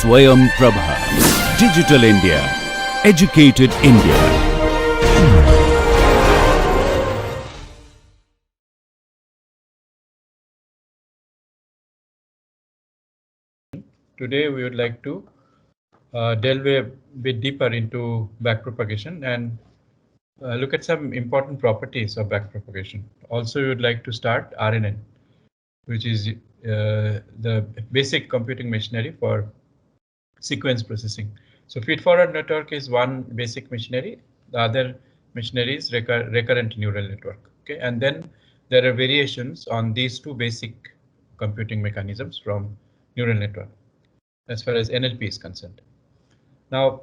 Swayam Prabha. Digital India. Educated India. Today we would like to delve a bit deeper into backpropagation and look at some important properties of backpropagation. Also, we would like to start RNN, which is the basic computing machinery for sequence processing. So feed-forward network is one basic machinery. The other machinery is recurrent neural network. Okay, and then there are variations on these two basic computing mechanisms from neural network as far as NLP is concerned. Now,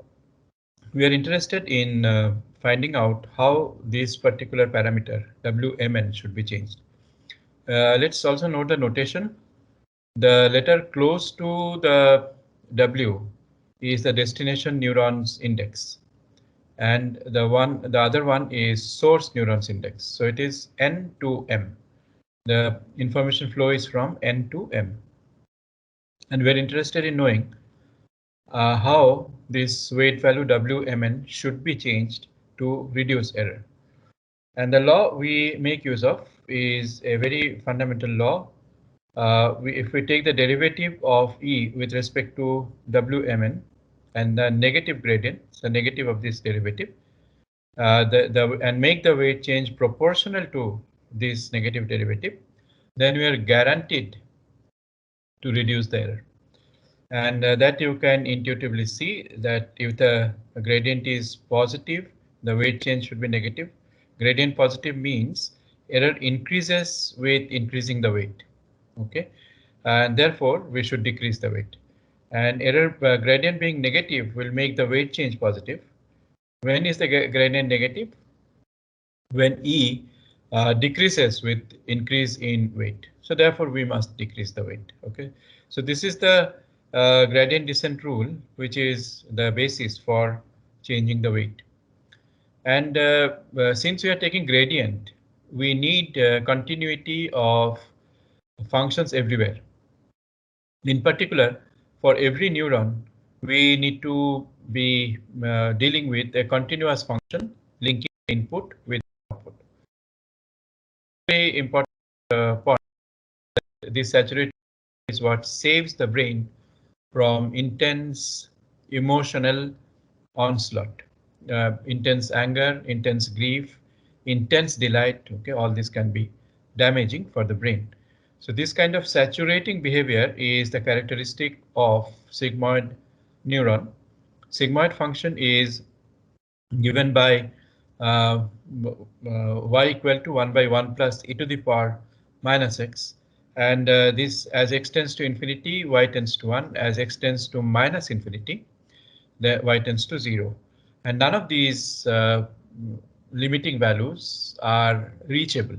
we are interested in finding out how this particular parameter WMN should be changed. Let's also note the notation. The letter close to the W is the destination neurons index, and the other one is source neurons index. So it is N to M. The information flow is from N to M, and we're interested in knowing how this weight value WMN should be changed to reduce error. And the law we make use of is a very fundamental law. If we take the derivative of E with respect to WMN and the negative gradient, the negative of this derivative, and make the weight change proportional to this negative derivative, then we are guaranteed to reduce the error. And that you can intuitively see that if the gradient is positive, the weight change should be negative. Gradient positive means error increases with increasing the weight. Okay, and therefore we should decrease the weight. And error gradient being negative will make the weight change positive. When is the gradient negative? When E decreases with increase in weight. So therefore we must decrease the weight. Okay, so this is the gradient descent rule, which is the basis for changing the weight. And since we are taking gradient, we need continuity of functions everywhere. In particular, for every neuron, we need to be dealing with a continuous function linking input with output. Very important point. This saturation is what saves the brain from intense emotional onslaught, intense anger, intense grief, intense delight. Okay, all this can be damaging for the brain. So this kind of saturating behavior is the characteristic of sigmoid neuron. Sigmoid function is given by y equal to 1 by 1 plus e to the power minus x. And this, as x tends to infinity, y tends to 1. As x tends to minus infinity, the y tends to 0. And none of these limiting values are reachable.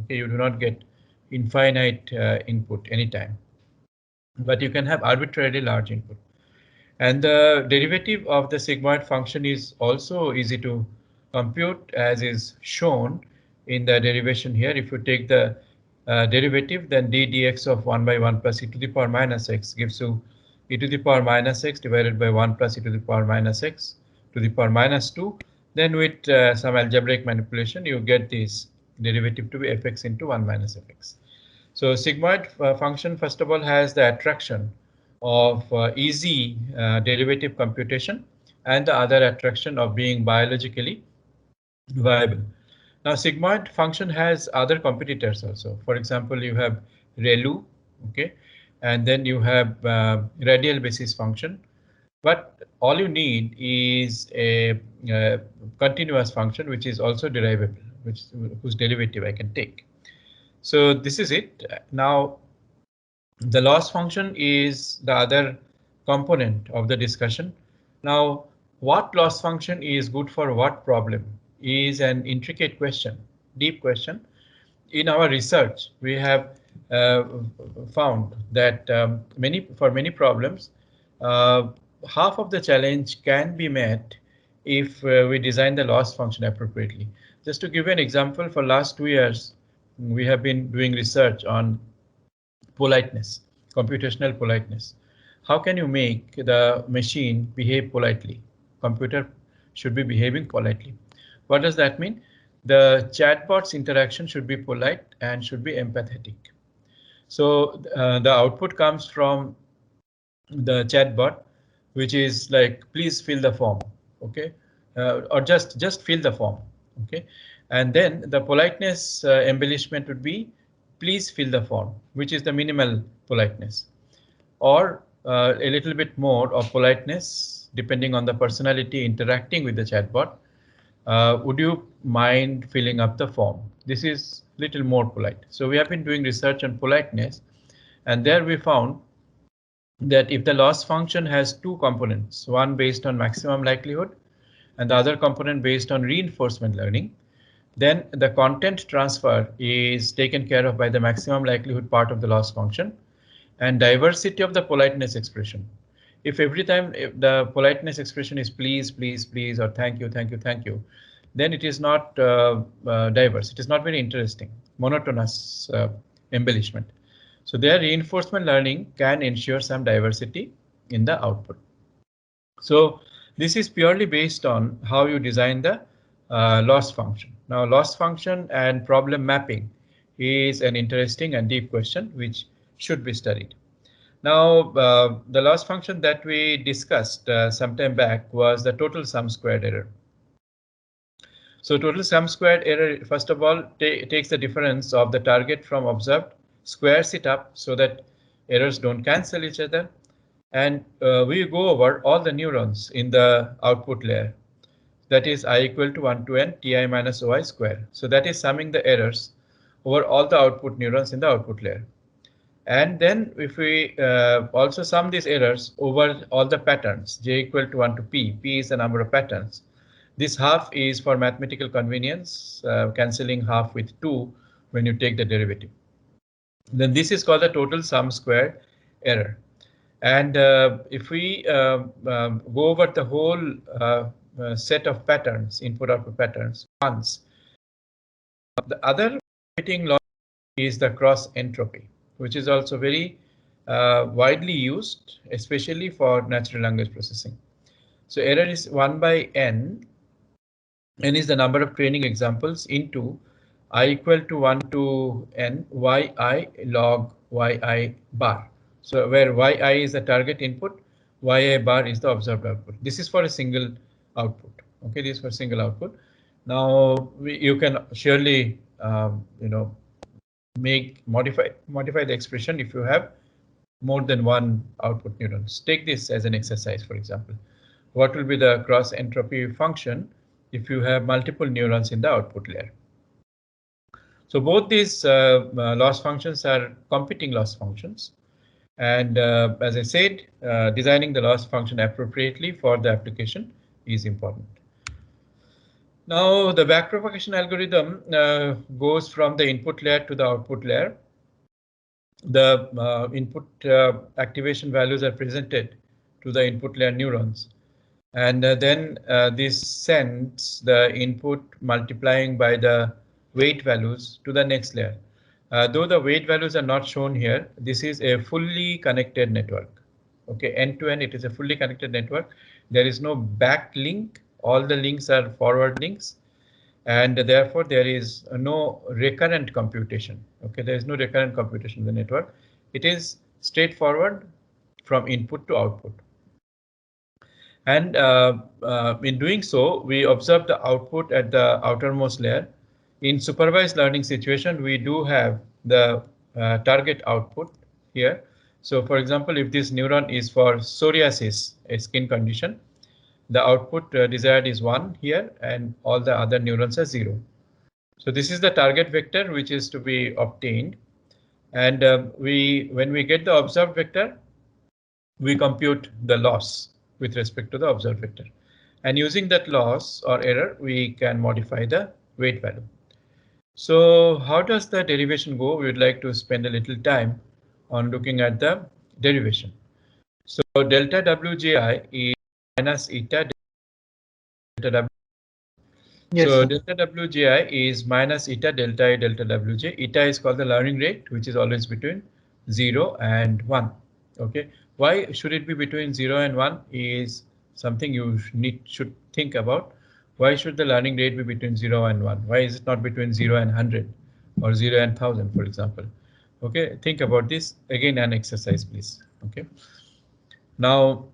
Okay, you do not get infinite input anytime, but you can have arbitrarily large input. And the derivative of the sigmoid function is also easy to compute, as is shown in the derivation here. If you take the derivative, then d dx of 1 by 1 plus e to the power minus x gives you e to the power minus x divided by 1 plus e to the power minus x to the power minus 2. Then with some algebraic manipulation, you get this derivative to be fx into 1 minus fx. So sigmoid function, first of all, has the attraction of easy derivative computation and the other attraction of being biologically viable. Now, sigmoid function has other competitors also. For example, you have ReLU, okay, and then you have radial basis function. But all you need is a continuous function, which is also derivable, whose derivative I can take. So this is it. Now, the loss function is the other component of the discussion. Now, what loss function is good for what problem is an intricate question, deep question. In our research, we have found that for many problems, half of the challenge can be met if we design the loss function appropriately. Just to give you an example, for last 2 years, we have been doing research on politeness, computational politeness. how can you make the machine behave politely? Computer should be behaving politely. What does that mean? The chatbot's interaction should be polite and should be empathetic. So the output comes from the chatbot, which is like, please fill the form, okay, or just fill the form, okay, and then the politeness embellishment would be, please fill the form, which is the minimal politeness, or a little bit more of politeness depending on the personality interacting with the chatbot. Would you mind filling up the form? This is little more polite. So we have been doing research on politeness, and there we found that if the loss function has two components, one based on maximum likelihood and the other component based on reinforcement learning, then the content transfer is taken care of by the maximum likelihood part of the loss function and diversity of the politeness expression. If every time if the politeness expression is please, please, please, or thank you, thank you, thank you, then it is not diverse. It is not very interesting, monotonous embellishment. So their reinforcement learning can ensure some diversity in the output. So this is purely based on how you design the loss function. Now loss function and problem mapping is an interesting and deep question which should be studied. Now the loss function that we discussed some time back was the total sum squared error. So total sum squared error, first of all, takes the difference of the target from observed, squares it up so that errors don't cancel each other. And we go over all the neurons in the output layer. That is I equal to 1 to n ti minus oi square. So that is summing the errors over all the output neurons in the output layer. And then if we also sum these errors over all the patterns, j equal to 1 to p, p is the number of patterns. This half is for mathematical convenience, cancelling half with 2 when you take the derivative. Then this is called the total sum squared error. And if we go over the whole set of patterns, input-output patterns, once, the other fitting law is the cross entropy, which is also very widely used, especially for natural language processing. So error is 1 by n. N is the number of training examples into I equal to 1 to n yi log yi bar. So where yi is the target input, yi bar is the observed output. This is for a single output. Okay, this is for single output. Now you can surely modify the expression if you have more than one output neurons. Take this as an exercise, for example. What will be the cross entropy function if you have multiple neurons in the output layer? So both these loss functions are competing loss functions. And as I said, designing the loss function appropriately for the application is important. Now the backpropagation algorithm goes from the input layer to the output layer. The input activation values are presented to the input layer neurons. And then this sends the input multiplying by the weight values to the next layer. Though the weight values are not shown here, this is a fully connected network. Okay, end to end, it is a fully connected network. There is no back link. All the links are forward links, and therefore there is no recurrent computation. Okay, there is no recurrent computation in the network. It is straightforward from input to output. And in doing so, we observe the output at the outermost layer. In supervised learning situation, we do have the target output here. So for example, if this neuron is for psoriasis, a skin condition, the output desired is 1 here, and all the other neurons are 0. So this is the target vector which is to be obtained. And when we get the observed vector, we compute the loss with respect to the observed vector. And using that loss or error, we can modify the weight value. So how does the derivation go? We would like to spend a little time on looking at the derivation. So delta Wji is minus eta delta W. Yes, so delta Wji is minus eta delta I delta Wj. Eta is called the learning rate, which is always between 0 and 1. Okay, why should it be between 0 and 1 is something you should think about. Why should the learning rate be between 0 and 1? Why is it not between 0 and 100 or 0 and 1000, for example? Okay, think about this again, an exercise, please. Okay, now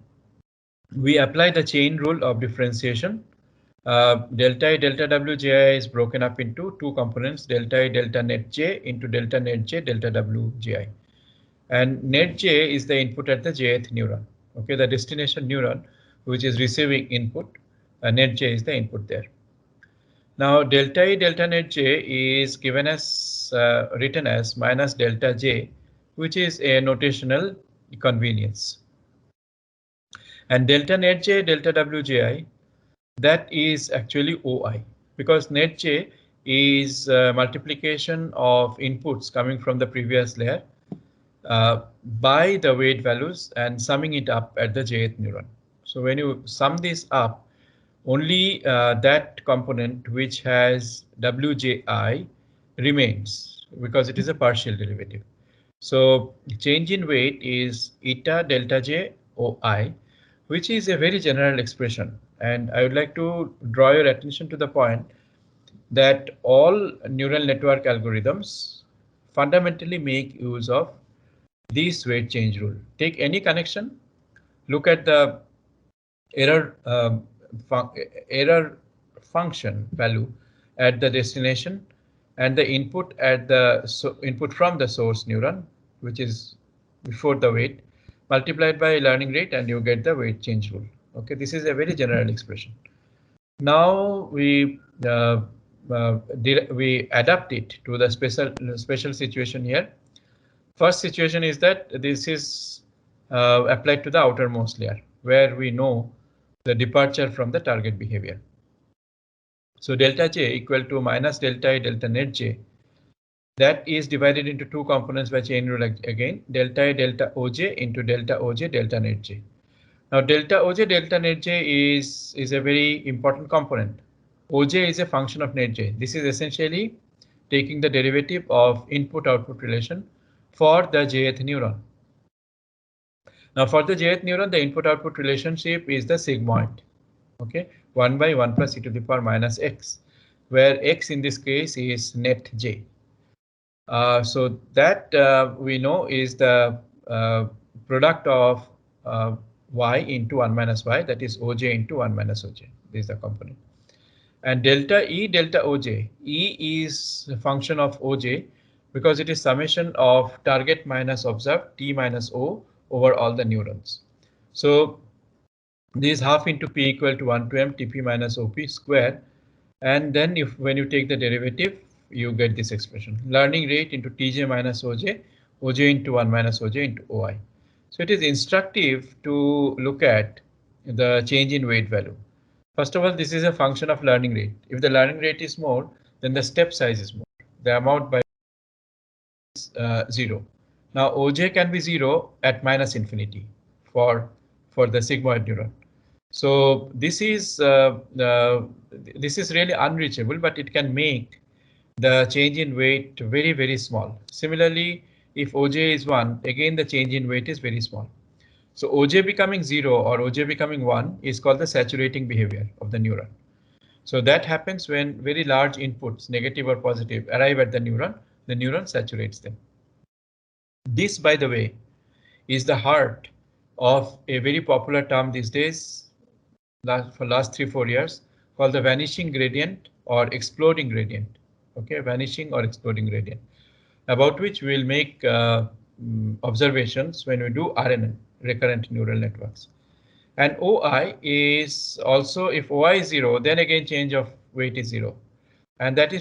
we apply the chain rule of differentiation. Delta I delta Wji is broken up into two components, delta I delta net j into delta net j delta Wji. And net j is the input at the jth neuron. Okay, the destination neuron which is receiving input, net j is the input there. Now delta I delta net j is given as written as minus delta j, which is a notational convenience. And delta net j delta Wji, that is actually OI, because net j is multiplication of inputs coming from the previous layer by the weight values and summing it up at the jth neuron. So when you sum this up, only that component which has Wji remains because it is a partial derivative. So change in weight is eta delta j OI, which is a very general expression. And I would like to draw your attention to the point that all neural network algorithms fundamentally make use of this weight change rule. Take any connection, look at the error error function value at the destination and the input at the input from the source neuron, which is before the weight, multiplied by learning rate, and you get the weight change rule. Okay, this is a very general expression. Now we adapt it to the special situation here. First situation is that this is applied to the outermost layer, where we know the departure from the target behavior. So delta j equal to minus delta I delta net j. That is divided into two components by chain rule again, delta I delta oj into delta oj delta net j. Now delta oj delta net j is a very important component. Oj is a function of net j. This is essentially taking the derivative of input-output relation for the jth neuron. Now for the jth neuron, the input-output relationship is the sigmoid. Okay, 1 by 1 plus e to the power minus x, where x in this case is net j. So that we know is the product of y into 1 minus y, that is oj into 1 minus oj. This is the component. And delta E delta oj, E is a function of oj because it is summation of target minus observed t minus o over all the neurons. So this half into p equal to 1 to m tp minus op square, and then when you take the derivative, you get this expression, learning rate into tj minus oj, oj into 1 minus oj into oi. So it is instructive to look at the change in weight value. First of all, this is a function of learning rate. If the learning rate is more, then the step size is more. The amount by 0. Now oj can be 0 at minus infinity for the sigmoid neuron. So this is really unreachable, but it can make the change in weight very small. Similarly, if oj is 1, again the change in weight is very small. So oj becoming 0 or oj becoming 1 is called the saturating behavior of the neuron. So that happens when very large inputs, negative or positive, arrive at the neuron saturates them. This, by the way, is the heart of a very popular term these days for last 3-4 years called the vanishing gradient or exploding gradient. Okay, vanishing or exploding gradient, about which we will make observations when we do RNN, recurrent neural networks. And OI is also, if OI is 0, then again change of weight is 0. And that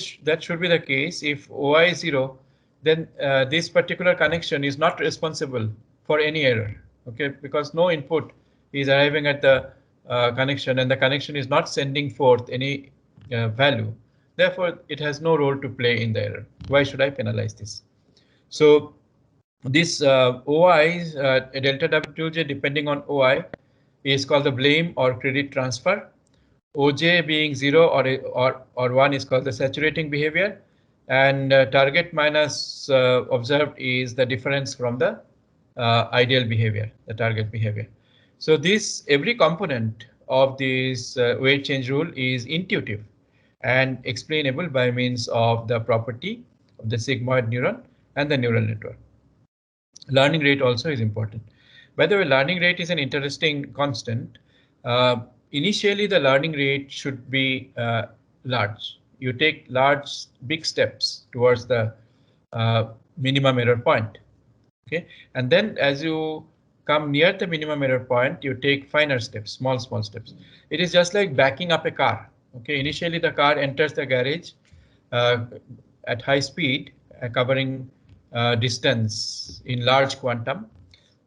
should be the case. If OI is 0, then this particular connection is not responsible for any error. Okay, because no input is arriving at the connection, and the connection is not sending forth any value. Therefore, it has no role to play in the error. Why should I penalize this? So this OI, delta Wj depending on OI, is called the blame or credit transfer. OJ being 0 or 1 is called the saturating behavior, and target minus observed is the difference from the ideal behavior, the target behavior. So this every component of this weight change rule is intuitive and explainable by means of the property of the sigmoid neuron and the neural network. Learning rate also is important. By the way, learning rate is an interesting constant. Initially, the learning rate should be large. You take big steps towards the minimum error point. Okay, and then as you come near the minimum error point, you take finer steps, small steps. It is just like backing up a car. Okay, initially the car enters the garage uh, at high speed, covering distance in large quantum.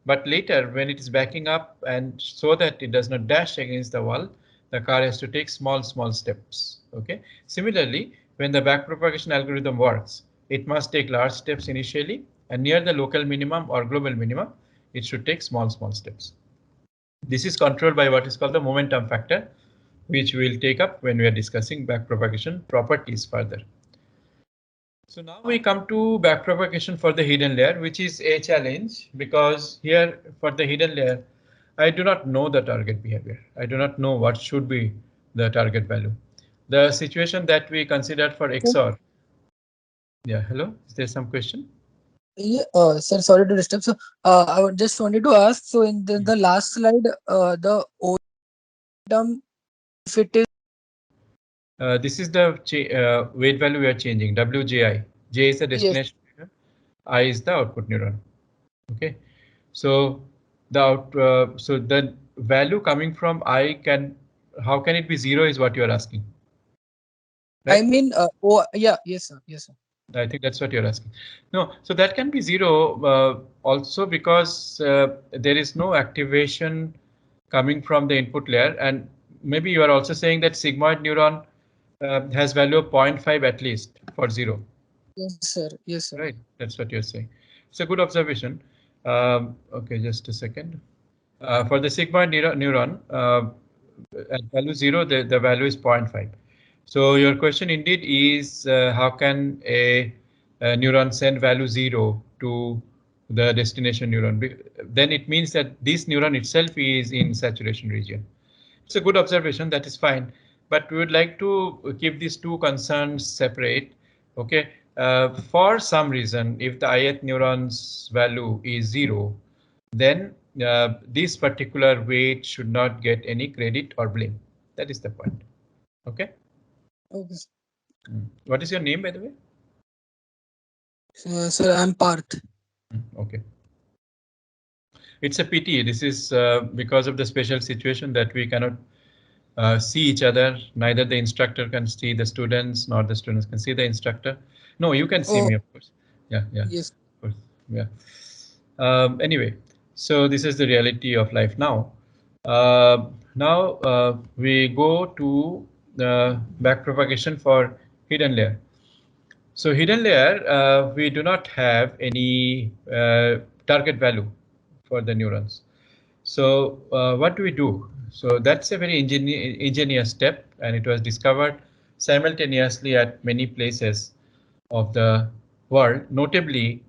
But later, when it is backing up and so that it does not dash against the wall, the car has to take small steps. Okay. Similarly, when the backpropagation algorithm works, it must take large steps initially, and near the local minimum or global minimum, it should take small steps. This is controlled by what is called the momentum factor, which we will take up when we are discussing backpropagation properties further. So now we come to backpropagation for the hidden layer, which is a challenge because here for the hidden layer, I do not know the target behavior. I do not know what should be the target value. The situation that we considered for XOR. Yeah, hello, is there some question? Yeah, sir, sorry to disturb. So, just wanted to ask. So, in the last slide, the O term, if it is This is the weight value we are changing, WJI. J is the yes, destination neuron, I is the output neuron. Okay, so the value coming from I how can it be 0 is what you are asking, I right? mean, yeah, yes, sir. I think that's what you're asking. No, so that can be 0 also because there is no activation coming from the input layer, and maybe you are also saying that sigmoid neuron has value of 0.5 at least for 0. Yes, sir. Yes, sir. Right, that's what you're saying. It's a good observation. Okay, just a second. For the sigmoid neuron, at value 0, the value is 0.5. So your question indeed is how can a neuron send value 0 to the destination neuron? Then it means that this neuron itself is in saturation region. It's a good observation, that is fine, but we would like to keep these two concerns separate. Okay, for some reason, if the ith neuron's value is 0, then this particular weight should not get any credit or blame. That is the point. Okay. Okay, What is your name, by the way? sir, I'm Parth. Okay. It's a pity. This is because of the special situation that we cannot see each other. Neither the instructor can see the students, nor the students can see the instructor. No, you can see Oh, me, of course. Yeah, yes. of course. Yeah. Anyway, so this is the reality of life now. Now we go to the backpropagation for hidden layer. So hidden layer, we do not have any target value for the neurons. So what do we do? So that's a very ingenious step, and it was discovered simultaneously at many places of the world, notably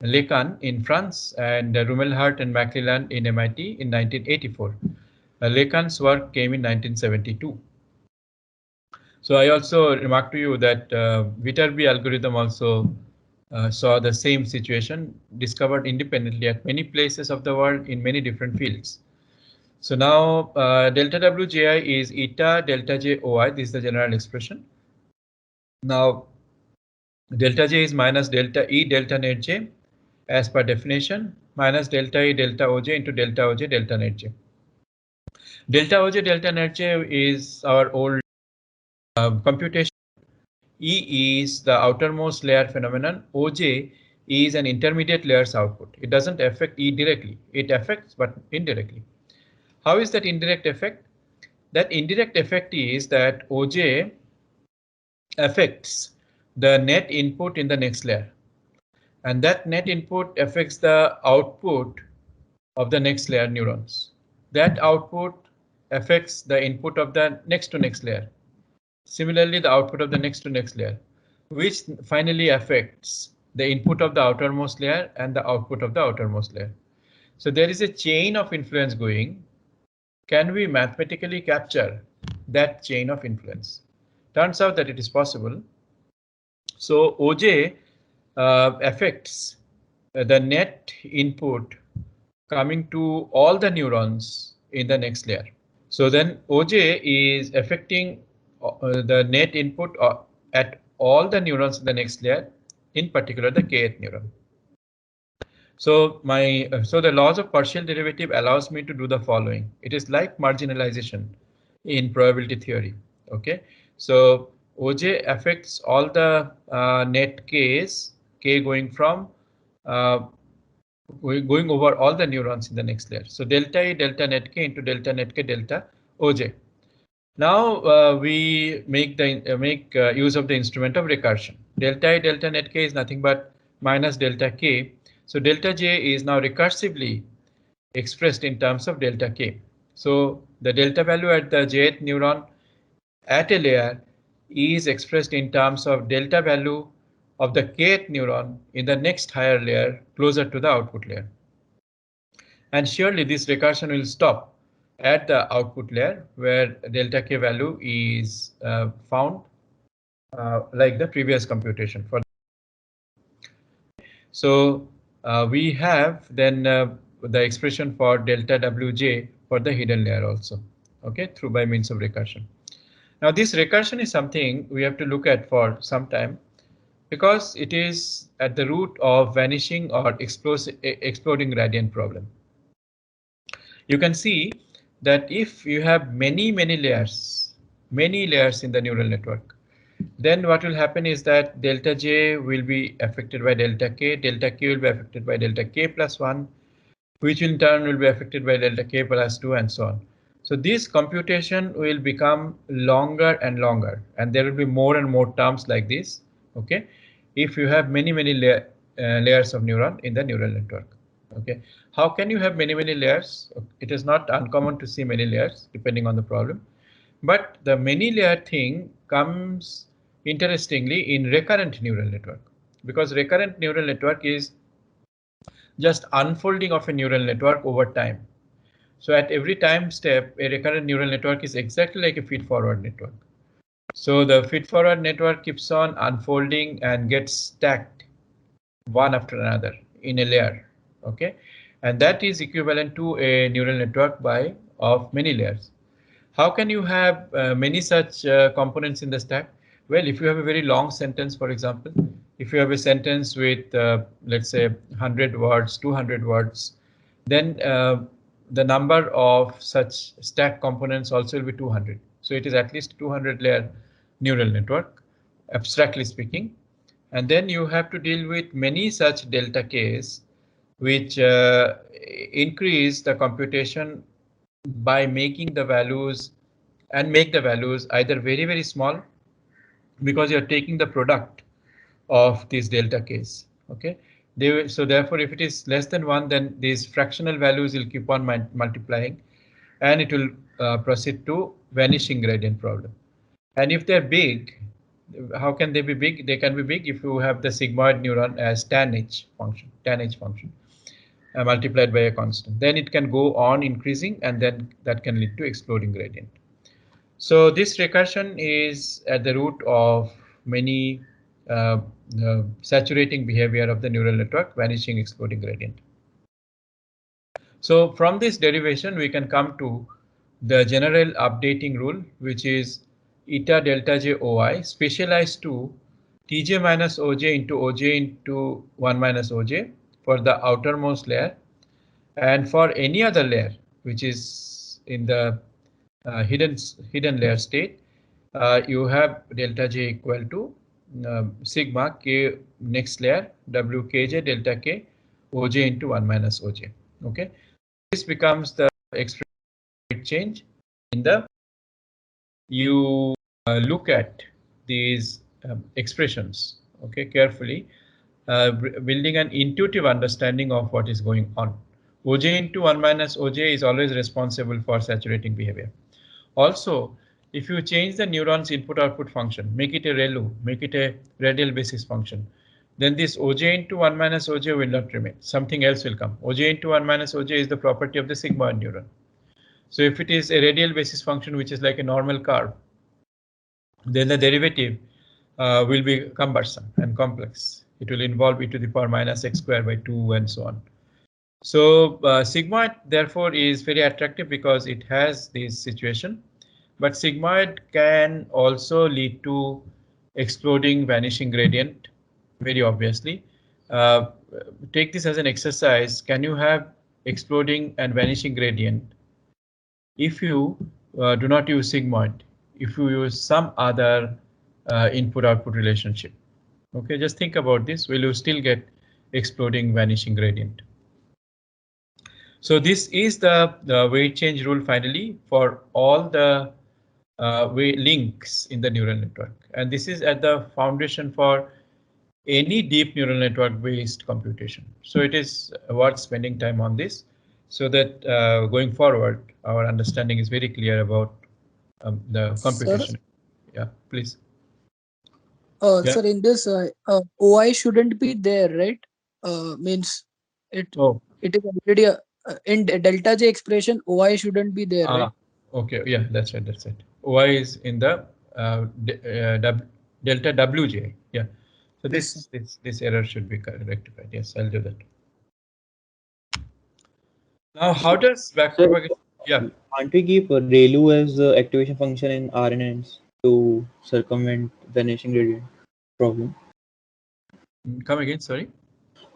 Lecan in France and Rumelhart and Maclellan in MIT in 1984. Lecan's work came in 1972. So I also remarked to you that Viterbi algorithm also saw the same situation, discovered independently at many places of the world in many different fields. So now delta WJI is eta delta J OI. This is the general expression. Now delta J is minus delta E delta net J as per definition, minus delta E delta OJ into delta OJ delta net J. Delta OJ delta net J is our old computation. E is the outermost layer phenomenon. OJ is an intermediate layer's output. It doesn't affect E directly. It affects, but indirectly. How is that indirect effect? That indirect effect is that OJ affects the net input in the next layer. And that net input affects the output of the next layer neurons. That output affects the input of the next to next layer. Similarly, the output of the next to next layer, which finally affects the input of the outermost layer and the output of the outermost layer. So there is a chain of influence going. Can we mathematically capture that chain of influence? Turns out that it is possible. So OJ affects the net input coming to all the neurons in the next layer. So then OJ is affecting the net input at all the neurons in the next layer, in particular the kth neuron. So so the laws of partial derivative allows me to do the following. It is like marginalization in probability theory. Okay, so OJ affects all the net k's, k going from going over all the neurons in the next layer. So delta E delta net k into delta net k delta OJ. Now we make use of the instrument of recursion. Delta E delta net k is nothing but minus delta k. So delta j is now recursively expressed in terms of delta k. So the delta value at the jth neuron at a layer is expressed in terms of delta value of the kth neuron in the next higher layer closer to the output layer. And surely this recursion will stop at the output layer where delta k value is found like the previous computation. So we have then the expression for delta wj for the hidden layer also, okay, through by means of recursion. Now this recursion is something we have to look at for some time because it is at the root of vanishing or exploding gradient problem. You can see that if you have many layers in the neural network, then what will happen is that delta j will be affected by delta k will be affected by delta k plus 1, which in turn will be affected by delta k plus 2 and so on. So this computation will become longer and longer, and there will be more and more terms like this. Okay, if you have many layers of neuron in the neural network. Okay, how can you have many layers? It is not uncommon to see many layers depending on the problem, but the many layer thing comes interestingly in recurrent neural network, because recurrent neural network is just unfolding of a neural network over time. So at every time step, a recurrent neural network is exactly like a feed-forward network. So the feed-forward network keeps on unfolding and gets stacked one after another in a layer. Okay, and that is equivalent to a neural network of many layers. How can you have many such components in the stack? Well, if you have a very long sentence, for example, if you have a sentence with let's say 100 words, 200 words, then the number of such stack components also will be 200. So it is at least 200 layer neural network, abstractly speaking. And then you have to deal with many such delta k's, which increase the computation by making the values either very small, because you're taking the product of these delta k's. Okay, so therefore if it is less than 1, then these fractional values will keep on multiplying, and it will proceed to vanishing gradient problem. And if they're big, how can they be big? They can be big if you have the sigmoid neuron as tan h function multiplied by a constant. Then it can go on increasing, and then that can lead to exploding gradient. So this recursion is at the root of many saturating behavior of the neural network, vanishing, exploding gradient. So from this derivation, we can come to the general updating rule, which is eta delta j oi specialized to tj minus oj into 1 minus oj for the outermost layer, and for any other layer which is in the hidden layer state, you have delta j equal to sigma k next layer wkj delta k oj into 1 minus oj. Okay, this becomes the expression change in the you look at these expressions, okay, carefully, building an intuitive understanding of what is going on. Oj into 1 minus oj is always responsible for saturating behavior. Also, if you change the neuron's input-output function, make it a ReLU, make it a radial basis function, then this oj into 1 minus oj will not remain. Something else will come. Oj into 1 minus oj is the property of the sigmoid neuron. So if it is a radial basis function, which is like a normal curve, then the derivative will be cumbersome and complex. It will involve e to the power minus x squared by 2 and so on. So sigmoid therefore is very attractive because it has this situation, but sigmoid can also lead to exploding vanishing gradient, very obviously. Take this as an exercise. Can you have exploding and vanishing gradient if you do not use sigmoid, if you use some other input-output relationship? Okay, just think about this. Will you still get exploding vanishing gradient? So this is the weight change rule finally for all the links in the neural network. And this is at the foundation for any deep neural network based computation. So it is worth spending time on this so that going forward, our understanding is very clear about the computation. Sir? Yeah, please. Sir, in this OI shouldn't be there, right? Means it Oh. it is already in delta J expression. OI shouldn't be there, right? Okay, yeah, that's right, that's right. Y is in the delta Wj. Yeah. So Yes, this error should be rectified. Yes, I'll do that. Now, how does backpropagation? Yeah. Can't we keep ReLU as the activation function in RNNs to circumvent vanishing gradient problem? Come again, sorry.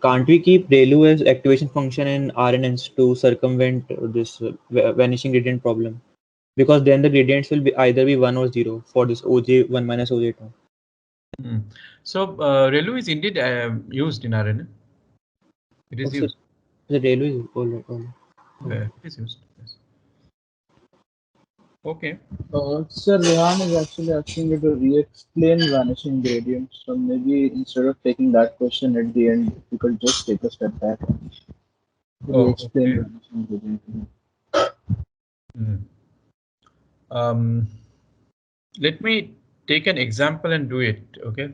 Can't we keep ReLU as activation function in RNNs to circumvent this vanishing gradient problem? Because then the gradients will be either be 1 or 0 for this OJ 1 minus OJ 2. So ReLU is indeed used in RNN. It is used. The ReLU is all right. It is used. Yes. Okay. Sir, Rehan is actually asking you to re-explain vanishing gradients. So maybe instead of taking that question at the end, you could just take a step back and re-explain Okay. vanishing gradient. Let me take an example and do it. Okay.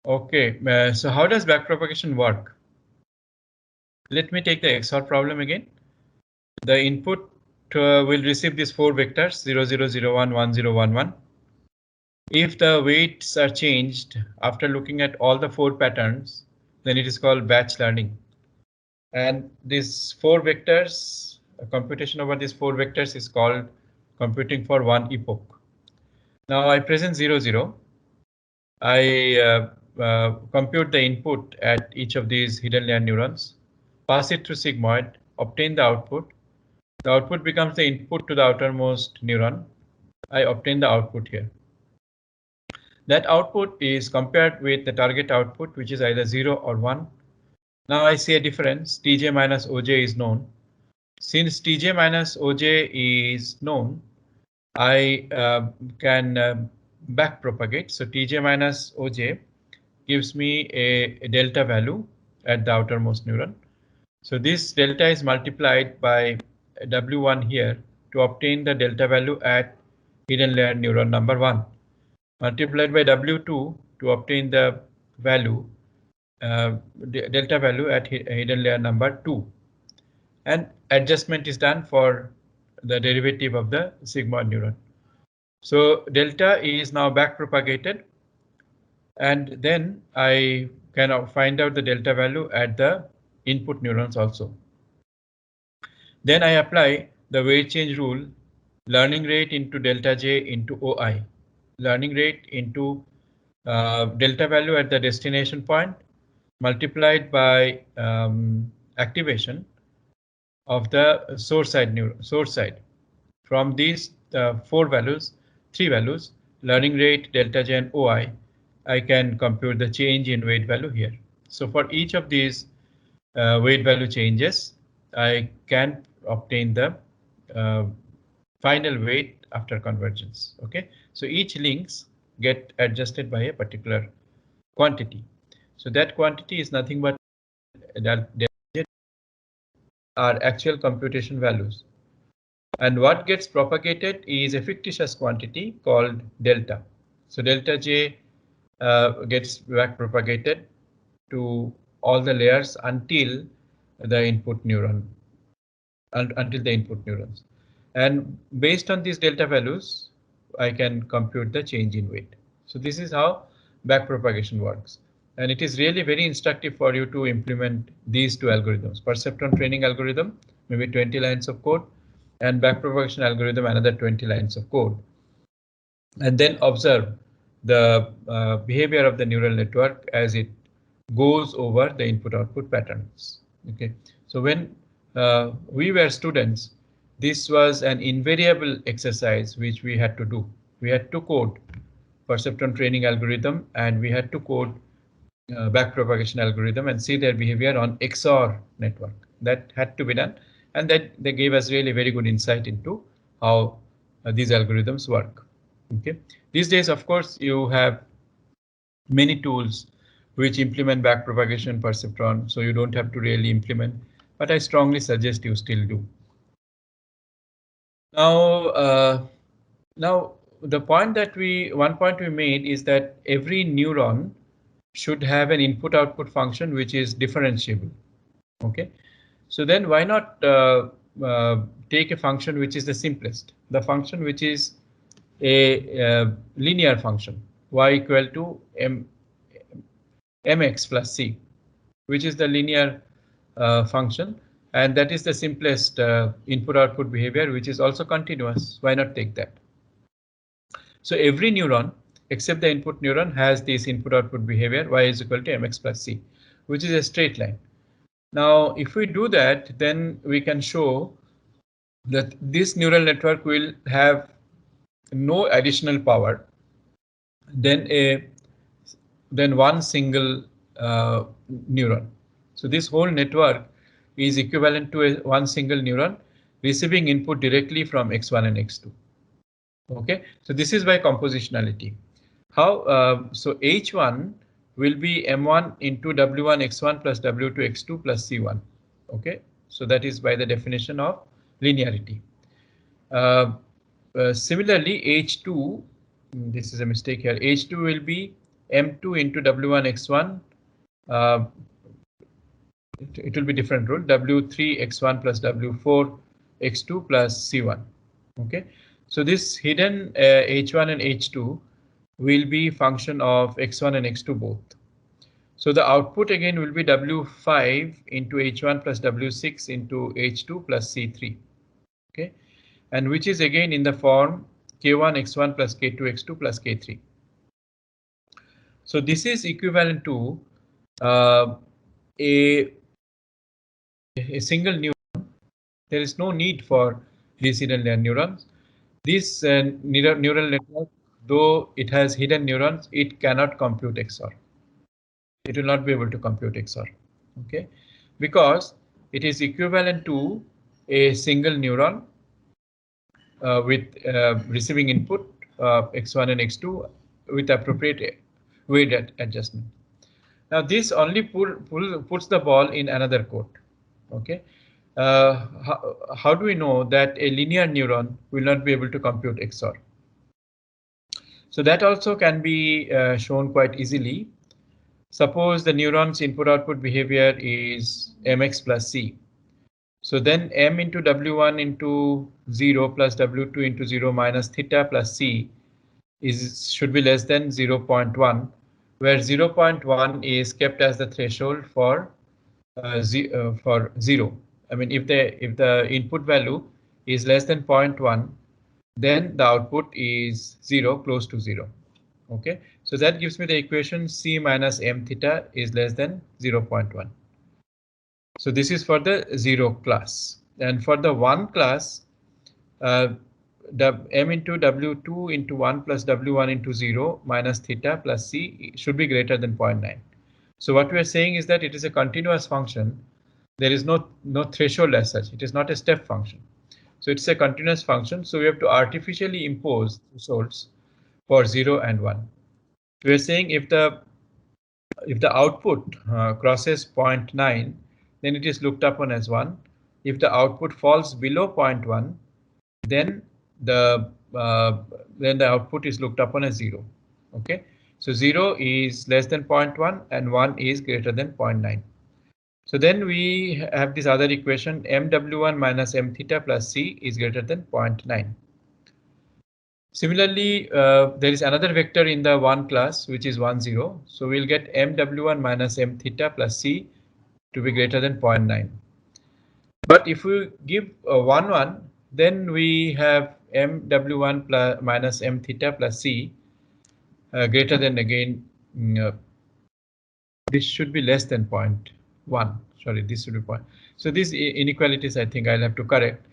Okay. So how does backpropagation work? Let me take the XOR problem again. The input will receive these 4 vectors 0, 0, 0, 1, 1, 0, 1, 1. If the weights are changed after looking at all the 4 patterns, then it is called batch learning. And these 4 vectors, computation over these 4 vectors is called computing for one epoch. Now I present 0, 0. I compute the input at each of these hidden layer neurons, pass it through sigmoid, obtain the output. The output becomes the input to the outermost neuron. I obtain the output here. That output is compared with the target output, which is either 0 or 1. Now I see a difference. Tj minus oj is known. Since Tj minus oj is known, I can backpropagate. So Tj minus oj gives me a delta value at the outermost neuron. So this delta is multiplied by W1 here to obtain the delta value at hidden layer neuron number 1, multiplied by W2 to obtain the value delta value at hidden layer number 2, and adjustment is done for the derivative of the sigmoid neuron. So delta is now backpropagated, and then I can find out the delta value at the input neurons also. Then I apply the weight change rule, learning rate into delta j into OI, learning rate into delta value at the destination point multiplied by activation of the source side. From these 3 values, learning rate, delta j and OI, I can compute the change in weight value here. So for each of these weight value changes, I can obtain the final weight after convergence. Okay, so each links get adjusted by a particular quantity. So that quantity is nothing but are actual computation values. And what gets propagated is a fictitious quantity called delta. So delta j gets back propagated to all the layers until the input neuron, until the input neurons. And based on these delta values, I can compute the change in weight. So this is how backpropagation works. And it is really very instructive for you to implement these two algorithms. Perceptron training algorithm, maybe 20 lines of code, and backpropagation algorithm, another 20 lines of code. And then observe the behavior of the neural network as it goes over the input-output patterns. Okay, so when we were students, this was an invariable exercise which we had to do. We had to code perceptron training algorithm, and we had to code backpropagation algorithm and see their behavior on XOR network. That had to be done, and that they gave us really very good insight into how these algorithms work. Okay, these days, of course, you have many tools which implement backpropagation perceptron, so you don't have to really implement, but I strongly suggest you still do. Now the point that one point we made is that every neuron should have an input-output function which is differentiable. Okay, so then why not take a function which is the simplest, the function which is a linear function, y equal to mx plus c, which is the linear function, and that is the simplest input-output behavior, which is also continuous. Why not take that? So every neuron except the input neuron has this input-output behavior, y is equal to mx plus c, which is a straight line. Now, if we do that, then we can show that this neural network will have no additional power than one single neuron. So this whole network is equivalent to one single neuron receiving input directly from x1 and x2. Okay, so this is by compositionality. How? So h1 will be m1 into w1 x1 plus w2 x2 plus c1. Okay, so that is by the definition of linearity. Similarly, h2, this is a mistake here, h2 will be m2 into w1 x1. It will be different rule, w3 x1 plus w4 x2 plus c1. Okay, so this hidden h1 and h2 will be function of x1 and x2 both. So the output again will be w5 into h1 plus w6 into h2 plus c3. Okay, and which is again in the form k1 x1 plus k2 x2 plus k3. So this is equivalent to a single neuron. There is no need for these hidden neurons. This neural network, though it has hidden neurons, it cannot compute XOR. It will not be able to compute XOR. Okay, because it is equivalent to a single neuron with receiving input x1 and x2 with appropriate weight adjustment. Now this only puts the ball in another court. Okay, how do we know that a linear neuron will not be able to compute XOR? So that also can be shown quite easily. Suppose the neuron's input-output behavior is mx plus c. So then m into w1 into 0 plus w2 into 0 minus theta plus c should be less than 0.1, where 0.1 is kept as the threshold for 0. I mean, if the input value is less than 0.1, then the output is 0, close to 0. Okay, so that gives me the equation c minus m theta is less than 0.1. So this is for the 0 class, and for the 1 class, the m into w2 into 1 plus w1 into 0 minus theta plus c should be greater than 0.9. So what we are saying is that it is a continuous function. There is no threshold as such. It is not a step function. So it's a continuous function. So we have to artificially impose thresholds for 0 and 1. We are saying if the output crosses 0.9, then it is looked upon as 1. If the output falls below 0.1, then the output is looked upon as 0. Okay, So 0 is less than 0.1 and 1 is greater than 0.9. So then we have this other equation mw1 minus m theta plus c is greater than 0.9. Similarly, there is another vector in the 1 class which is 1, 0. So we'll get mw1 minus m theta plus c to be greater than 0.9. But if we give 1, 1, then we have mw1 plus minus m theta plus c greater than again. This should be less than 0.1. Sorry, this should be point. So these inequalities, I think I'll have to correct.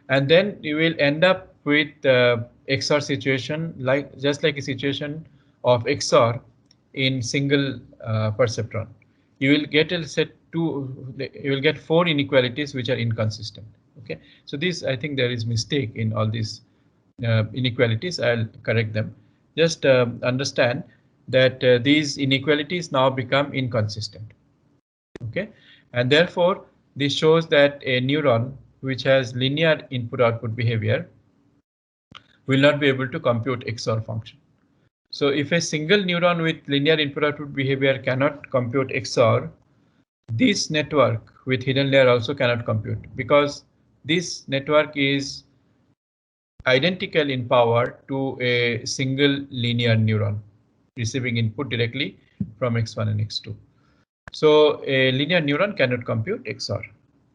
And then you will end up with XOR situation, like just like a situation of XOR in single perceptron. You will get a set you will get 4 inequalities which are inconsistent. Okay, so this, I think there is mistake in all these inequalities. I'll correct them. Just understand that these inequalities now become inconsistent. Okay, and therefore this shows that a neuron which has linear input output behavior will not be able to compute XOR function. So if a single neuron with linear input output behavior cannot compute XOR, this network with hidden layer also cannot compute, because this network is identical in power to a single linear neuron receiving input directly from X1 and X2. So a linear neuron cannot compute XOR.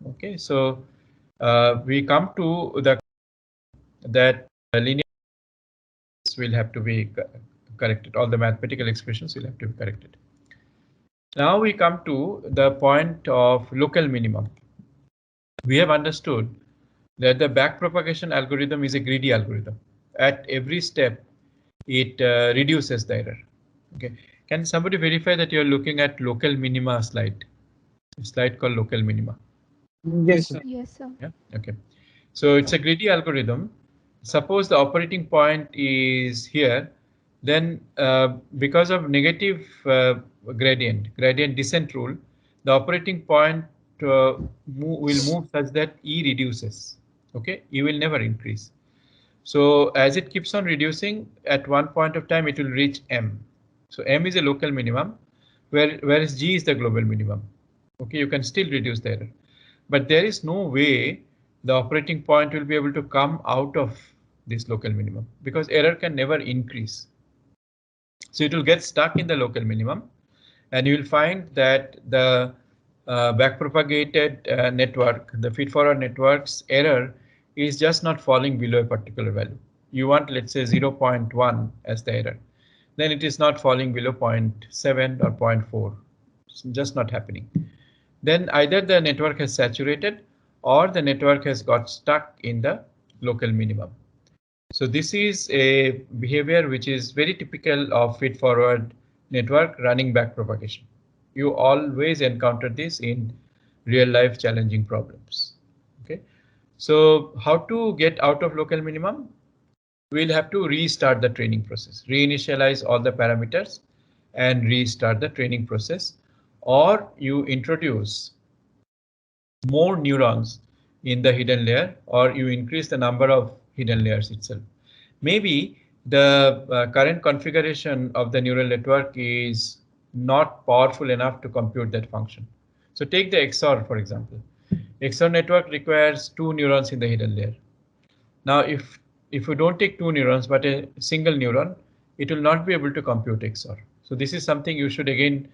Okay, so we come to that linear will have to be corrected. All the mathematical expressions will have to be corrected. Now we come to the point of local minimum. We have understood that the backpropagation algorithm is a greedy algorithm. At every step, it reduces the error. Okay, can somebody verify that you are looking at local minima slide? A slide called local minima. Yes, sir. Yes, sir. Yeah. Okay. So it's a greedy algorithm. Suppose the operating point is here, then because of negative gradient descent rule, the operating point will move such that E reduces. Okay, E will never increase. So as it keeps on reducing, at one point of time it will reach M. So M is a local minimum, whereas G is the global minimum. Okay, you can still reduce the error, but there is no way the operating point will be able to come out of this local minimum, because error can never increase. So it will get stuck in the local minimum, and you will find that the backpropagated network, the feed-forward network's error is just not falling below a particular value. You want, let's say, 0.1 as the error. Then it is not falling below 0.7 or 0.4. It's just not happening. Then either the network has saturated or the network has got stuck in the local minimum. So this is a behavior which is very typical of feed-forward network running backpropagation. You always encounter this in real-life challenging problems. Okay, so how to get out of local minimum? We'll have to restart the training process, reinitialize all the parameters and restart the training process, or you introduce more neurons in the hidden layer, or you increase the number of hidden layers itself. Maybe the current configuration of the neural network is not powerful enough to compute that function. So take the XOR, for example. XOR network requires 2 neurons in the hidden layer. Now, if we don't take 2 neurons but a single neuron, it will not be able to compute XOR. So this is something you should again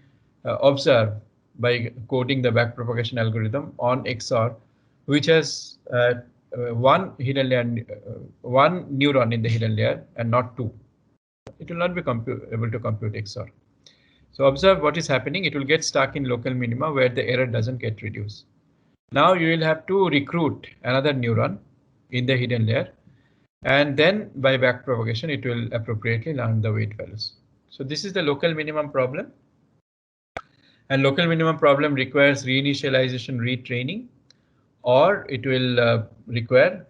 observe by coding the backpropagation algorithm on XOR, which has one hidden layer, one neuron in the hidden layer and not 2. It will not be able to compute XOR. So observe what is happening. It will get stuck in local minima where the error doesn't get reduced. Now you will have to recruit another neuron in the hidden layer, and then by backpropagation it will appropriately learn the weight values. So this is the local minimum problem. And local minimum problem requires reinitialization, retraining, or it will require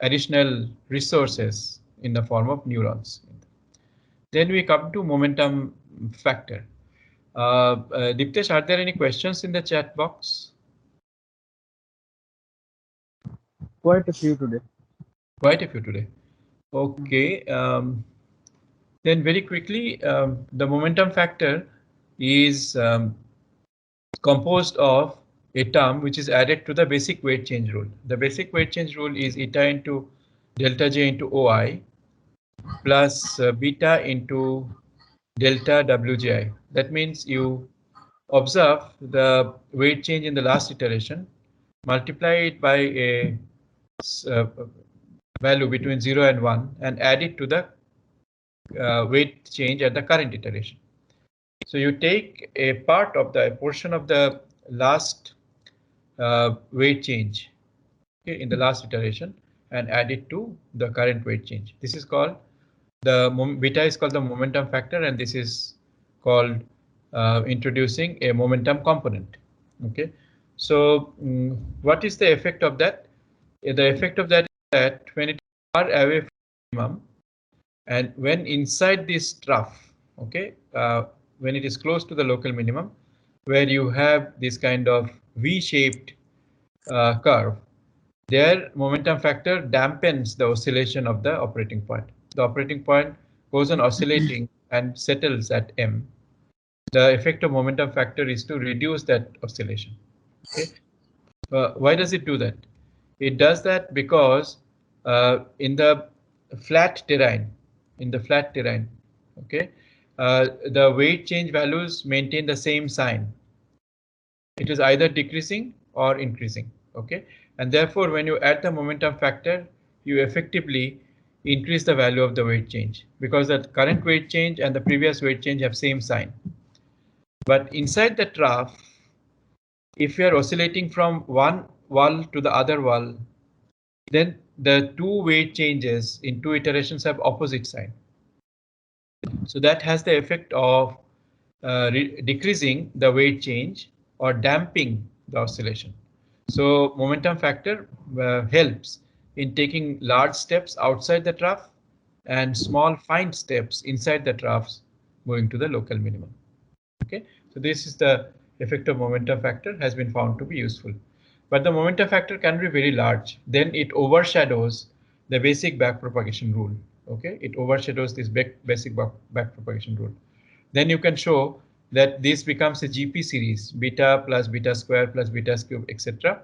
additional resources in the form of neurons. Then we come to momentum factor. Diptesh, are there any questions in the chat box? Quite a few today. Quite a few today. Okay. Then very quickly, the momentum factor is composed of a term which is added to the basic weight change rule. The basic weight change rule is eta into delta J into OI plus beta into delta WJI. That means you observe the weight change in the last iteration, multiply it by a uh, value between 0 and 1 and add it to the weight change at the current iteration. So you take a portion of the last weight change, okay, in the last iteration and add it to the current weight change. This is called beta is called the momentum factor, and this is called introducing a momentum component. Okay, so what is the effect of that? The effect of that is that when it is far away from minimum and when inside this trough, okay, when it is close to the local minimum, where you have this kind of V-shaped curve, their momentum factor dampens the oscillation of the operating point. The operating point goes on oscillating and settles at M. The effect of momentum factor is to reduce that oscillation. Okay, why does it do that? It does that because in the flat terrain, okay, the weight change values maintain the same sign. It is either decreasing or increasing. Okay, and therefore when you add the momentum factor, you effectively increase the value of the weight change because the current weight change and the previous weight change have same sign. But inside the trough, if you are oscillating from one wall to the other wall, then the two weight changes in two iterations have opposite sign. So that has the effect of decreasing the weight change or damping the oscillation. So momentum factor helps in taking large steps outside the trough and small fine steps inside the troughs going to the local minimum. Okay, so this is the effect of momentum factor has been found to be useful. But the momentum factor can be very large. Then it overshadows the basic backpropagation rule. Okay, it overshadows this basic backpropagation rule. Then you can show that this becomes a GP series, beta plus beta square plus beta cube, etc.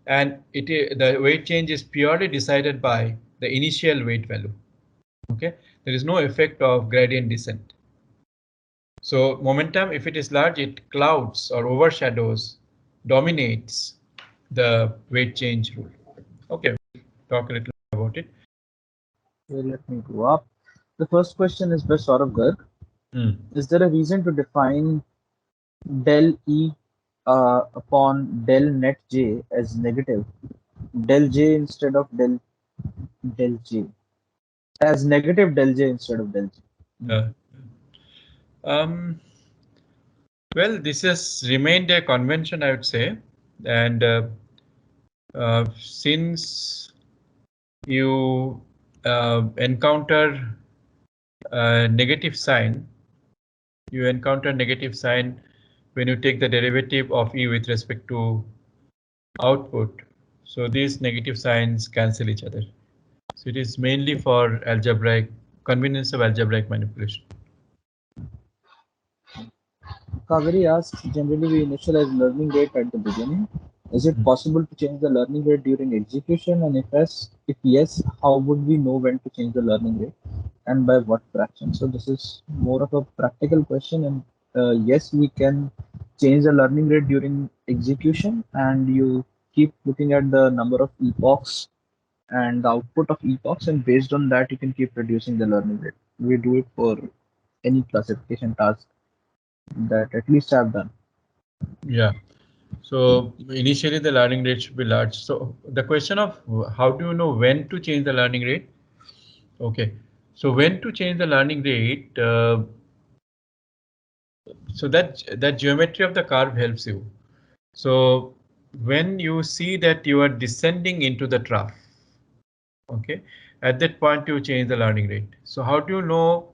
And the weight change is purely decided by the initial weight value. Okay, there is no effect of gradient descent. So momentum, if it is large, it clouds or overshadows, dominates the weight change rule. Okay, we'll talk a little about it. Okay, let me go up. The first question is by Saurav Garg. Is there a reason to define del E upon del net J as negative? Del J instead of del J. As negative del J instead of del J. Well, this has remained a convention, I would say. And since you encounter negative sign, when you take the derivative of E with respect to output. So these negative signs cancel each other. So it is mainly for convenience of algebraic manipulation. Kaveri asks, generally we initialize learning rate at the beginning. Is it possible to change the learning rate during execution? And if yes, how would we know when to change the learning rate and by what fraction? So this is more of a practical question. And yes, we can change the learning rate during execution, and you keep looking at the number of epochs and the output of epochs, and based on that, you can keep reducing the learning rate. We do it for any classification task that at least I've done. Yeah. So initially the learning rate should be large. So the question of how do you know when to change the learning rate? Okay. So when to change the learning rate? So that geometry of the curve helps you. So when you see that you are descending into the trough, okay, at that point you change the learning rate. So how do you know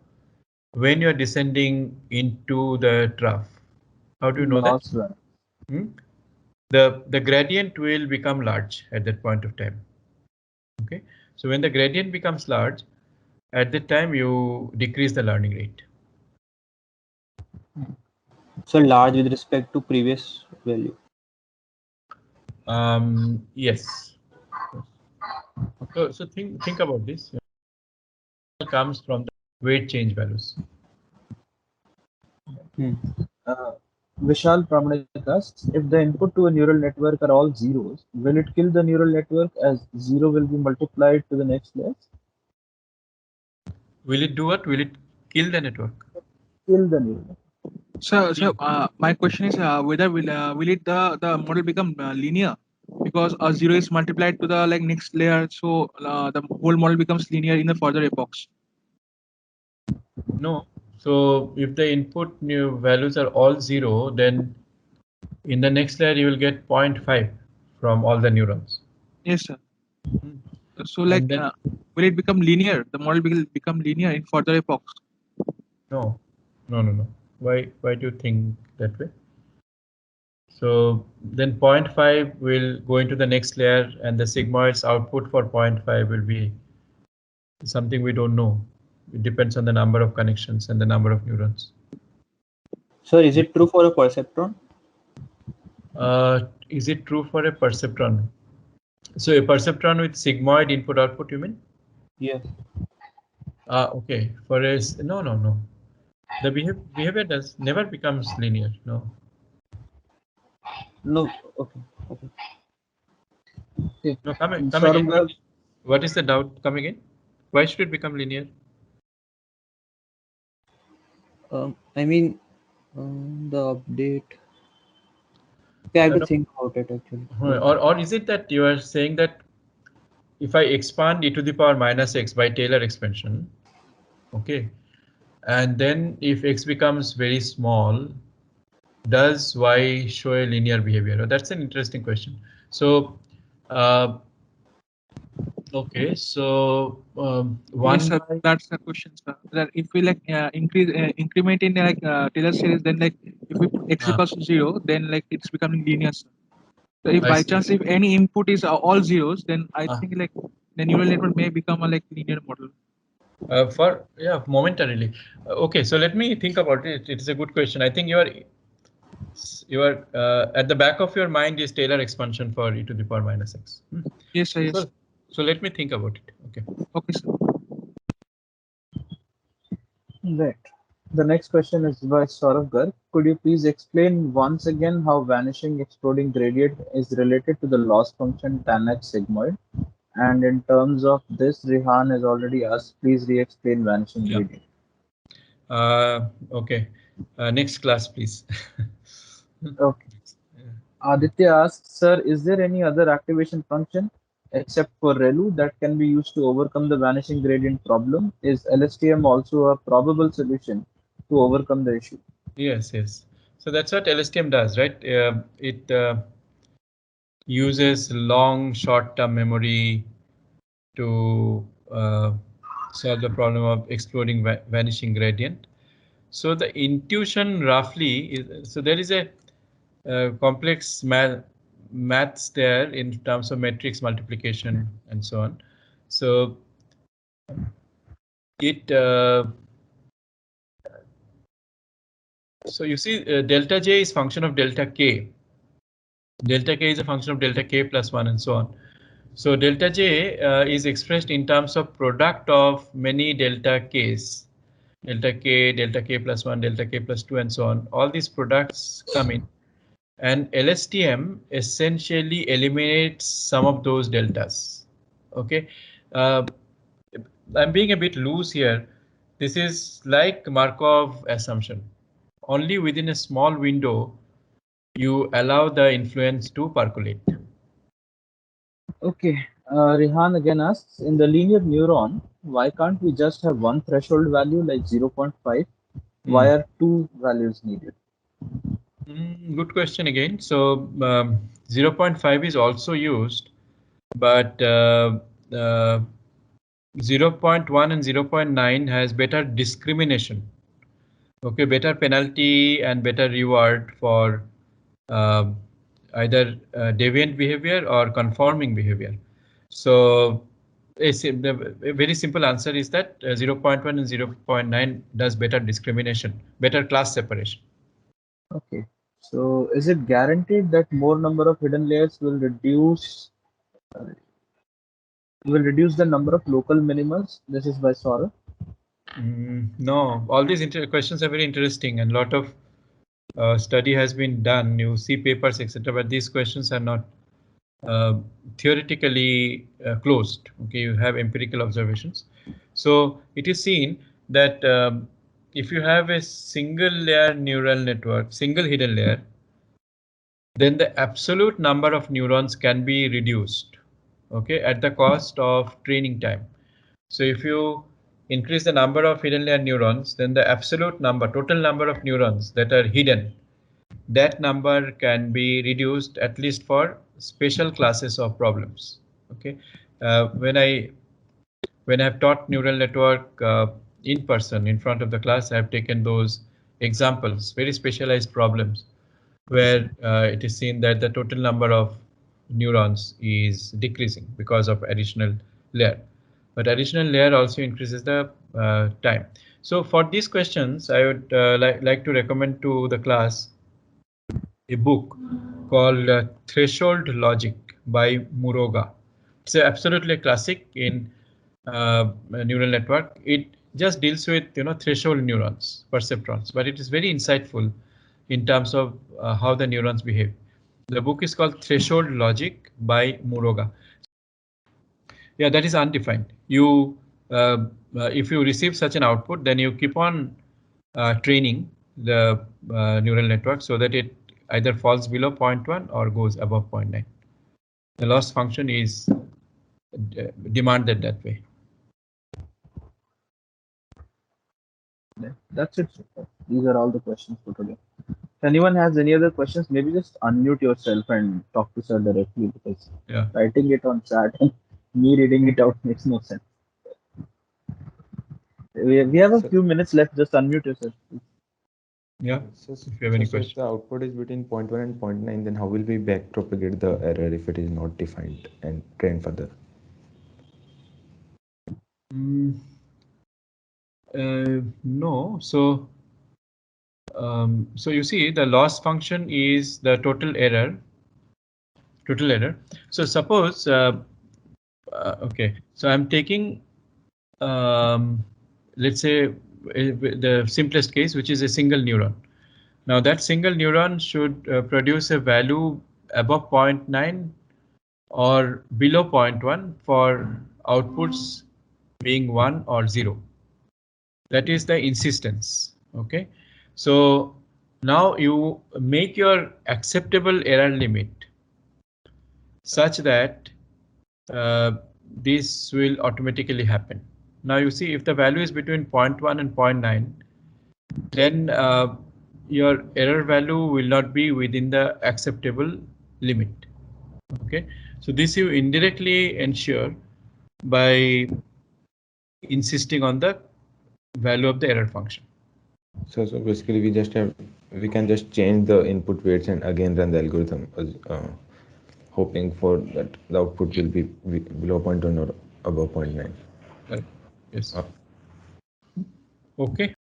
when you are descending into the trough? How do you know that? The gradient will become large at that point of time. Okay, so when the gradient becomes large, at that time you decrease the learning rate. So large with respect to previous value. Yes. So think about this. Comes from the weight change values. Vishal Pramanik asks, if the input to a neural network are all zeros, will it kill the neural network as zero will be multiplied to the next layer? Will it do what? Will it kill the network? Kill the neural network. So my question is whether will it the model become linear, because a zero is multiplied to the like next layer, so the whole model becomes linear in the further epochs. No. So if the input new values are all zero, then in the next layer you will get 0.5 from all the neurons. Yes, sir. Hmm. So like And then, will it become linear? The model will become linear in further epochs. no. Why do you think that way? So then 0.5 will go into the next layer, and the sigmoid's output for 0.5 will be something we don't know. It depends on the number of connections and the number of neurons. So is it true for a perceptron? Is it true for a perceptron? So a perceptron with sigmoid input output, you mean? Yeah. Okay. For a no. The behavior does never becomes linear. No. No. Okay. Okay. No. Come again. Saurabh, What is the doubt? Come again. Why should it become linear? I mean, the update. Okay, I have to No. think about it actually. Or is it that you are saying that if I expand e to the power minus x by Taylor expansion, okay, and then if x becomes very small, does y show a linear behavior? Oh, that's an interesting question. So, okay, so one. Yes, sir. That's the question, sir. That if we like increment in like Taylor series, then like if we put x equals to 0, then like it's becoming linear, sir. So if I by see. chance if any input is all zeros, then I Ah. think like the neural network may become a like linear model. Momentarily. Okay, so let me think about it. It is a good question. I think you are at the back of your mind is Taylor expansion for e to the power minus x. Yes, sir. Yes. So let me think about it. Okay. Okay, sir. right. The next question is by Saurav Garg. Could you please explain once again how vanishing exploding gradient is related to the loss function tan h sigmoid? And in terms of this, Rehan has already asked, please re-explain vanishing gradient. Okay. Next class, please. Okay. Aditya asks, sir, is there any other activation function except for ReLU that can be used to overcome the vanishing gradient problem? Is LSTM also a probable solution to overcome the issue? Yes. So that's what LSTM does, right? It uses long short-term memory to solve the problem of exploding vanishing gradient. So the intuition roughly is, so there is a complex maths there in terms of matrix multiplication and so on. So it so you see delta J is function of delta K. Delta K is a function of delta K plus 1 and so on. So delta J is expressed in terms of product of many delta Ks. Delta K plus 1, delta K plus 2 and so on. All these products come in. And LSTM essentially eliminates some of those deltas. Okay. I'm being a bit loose here. This is like Markov assumption. Only within a small window, you allow the influence to percolate. Okay. Rehan again asks, in the linear neuron, why can't we just have one threshold value like 0.5? Why are two values needed? Good question again. So 0.5 is also used, but 0.1 and 0.9 has better discrimination. Okay, better penalty and better reward for either deviant behavior or conforming behavior. So A very simple answer is that 0.1 and 0.9 does better discrimination, better class separation. Okay. So is it guaranteed that more number of hidden layers will reduce the number of local minimas? This is by Saurabh. No, all these questions are very interesting, and a lot of study has been done. You see papers, etc., but these questions are not theoretically closed. Okay, you have empirical observations. So it is seen that if you have a single layer neural network, single hidden layer, then the absolute number of neurons can be reduced, okay, at the cost of training time. So if you increase the number of hidden layer neurons, then the absolute number, total number of neurons that are hidden, that number can be reduced at least for special classes of problems. Okay, when I've taught neural network in person in front of the class, I've taken those examples, very specialized problems, where it is seen that the total number of neurons is decreasing because of additional layer. But additional layer also increases the time. So for these questions, I would like to recommend to the class a book called Threshold Logic by Muroga. It's absolutely a classic in neural network. It just deals with threshold neurons, perceptrons, but it is very insightful in terms of how the neurons behave. The book is called Threshold Logic by Muroga. Yeah, that is undefined. You if you receive such an output, then you keep on training the neural network so that it either falls below 0.1 or goes above 0.9. The loss function is demanded that way. That's it. These are all the questions for today. If anyone has any other questions, maybe just unmute yourself and talk to sir directly, because writing it on chat and me reading it out makes no sense. We have a few minutes left. Just unmute yourself. Yeah. So, if you have any if questions. the output is between 0.1 and 0.9, then how will we backpropagate the error if it is not defined and train further? No. So you see the loss function is the total error. So suppose okay, so I'm taking let's say the simplest case, which is a single neuron. Now that single neuron should produce a value above 0.9 or below 0.1 for outputs being 1 or 0. That is the insistence. Okay, so now you make your acceptable error limit such that this will automatically happen. Now you see, if the value is between 0.1 and 0.9, then your error value will not be within the acceptable limit. Okay, so this you indirectly ensure by insisting on the value of the error function. So basically we can just change the input weights and again run the algorithm, hoping for that the output will be below 0.1 or above 0.9. Yes. Okay.